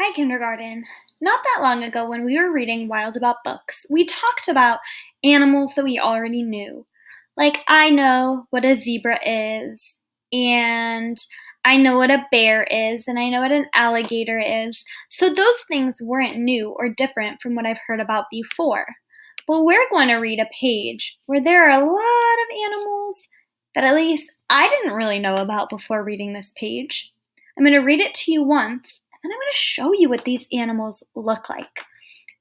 Hi, kindergarten. Not that long ago, when we were reading Wild About Books, we talked about animals that we already knew. Like, I know what a zebra is, and I know what a bear is, and I know what an alligator is. So those things weren't new or different from what I've heard about before. But we're going to read a page where there are a lot of animals that at least I didn't really know about before reading this page. I'm going to read it to you once, and I'm going to show you what these animals look like.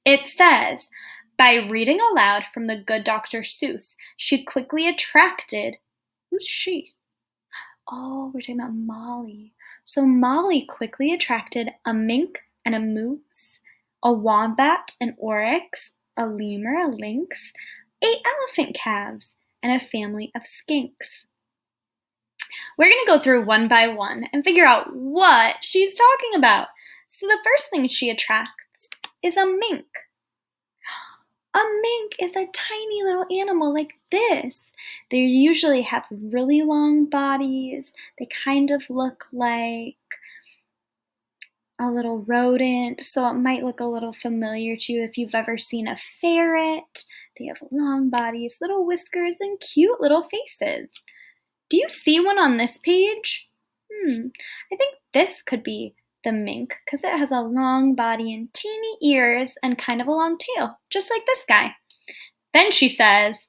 It says, by reading aloud from the good Dr. Seuss, she quickly attracted. Who's she? Oh, we're talking about Molly. So Molly quickly attracted a mink and a moose, a wombat, an oryx, a lemur, a lynx, 8 elephant calves, and a family of skinks. We're going to go through one by one and figure out what she's talking about. So the first thing she attracts is a mink. A mink is a tiny little animal like this. They usually have really long bodies. They kind of look like a little rodent, so it might look a little familiar to you if you've ever seen a ferret. They have long bodies, little whiskers, and cute little faces. Do you see one on this page? I think this could be the mink because it has a long body and teeny ears and kind of a long tail, just like this guy. Then she says,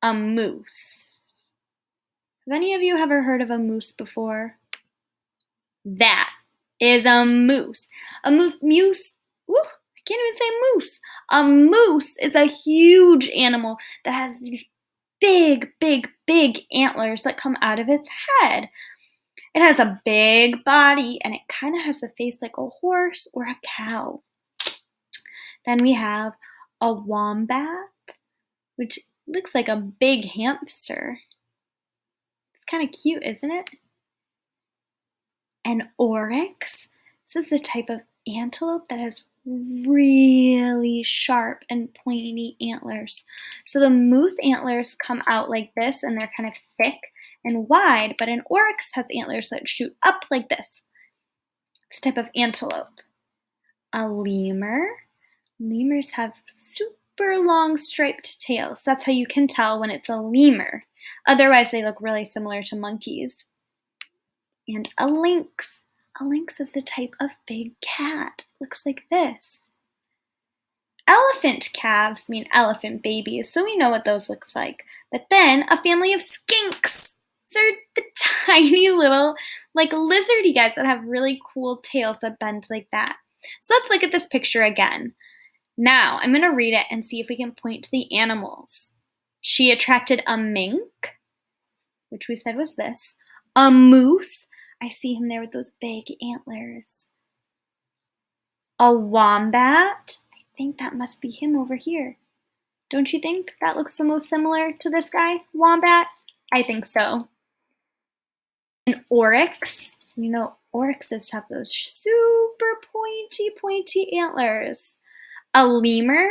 a moose. Have any of you ever heard of a moose before? That is a moose. A moose, woo, I can't even say moose. A moose is a huge animal that has these big, big, big antlers that come out of its head. It has a big body, and it kind of has the face like a horse or a cow. Then we have a wombat, which looks like a big hamster. It's kind of cute, isn't it? An oryx. This is a type of antelope that has really sharp and pointy antlers. So the moose antlers come out like this, and they're kind of thick and wide, but an oryx has antlers that shoot up like this. It's a type of antelope. A lemur. Lemurs have super long striped tails. That's how you can tell when it's a lemur. Otherwise, they look really similar to monkeys. And a lynx. A lynx is a type of big cat. It looks like this. Elephant calves mean elephant babies, so we know what those look like. But then a family of skinks. They're the tiny little, like lizardy guys that have really cool tails that bend like that. So let's look at this picture again. Now, I'm going to read it and see if we can point to the animals. She attracted a mink, which we said was this. A moose. I see him there with those big antlers. A wombat. I think that must be him over here. Don't you think that looks the most similar to this guy, wombat? I think so. An oryx. You know, oryxes have those super pointy antlers. A lemur.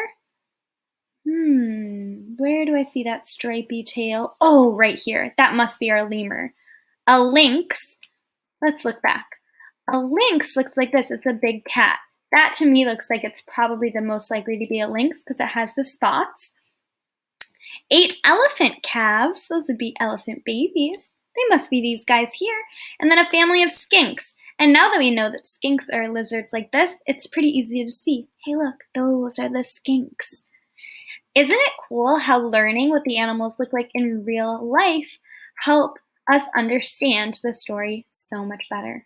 Where do I see that stripy tail? Oh, right here. That must be our lemur. A lynx. Let's look back. A lynx looks like this. It's a big cat. That to me looks like it's probably the most likely to be a lynx because it has the spots. 8 elephant calves. Those would be elephant babies. They must be these guys here. And then a family of skinks. And now that we know that skinks are lizards like this, it's pretty easy to see. Hey, look, those are the skinks. Isn't it cool how learning what the animals look like in real life help us understand the story so much better?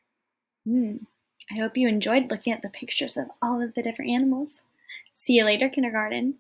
I hope you enjoyed looking at the pictures of all of the different animals. See you later, kindergarten.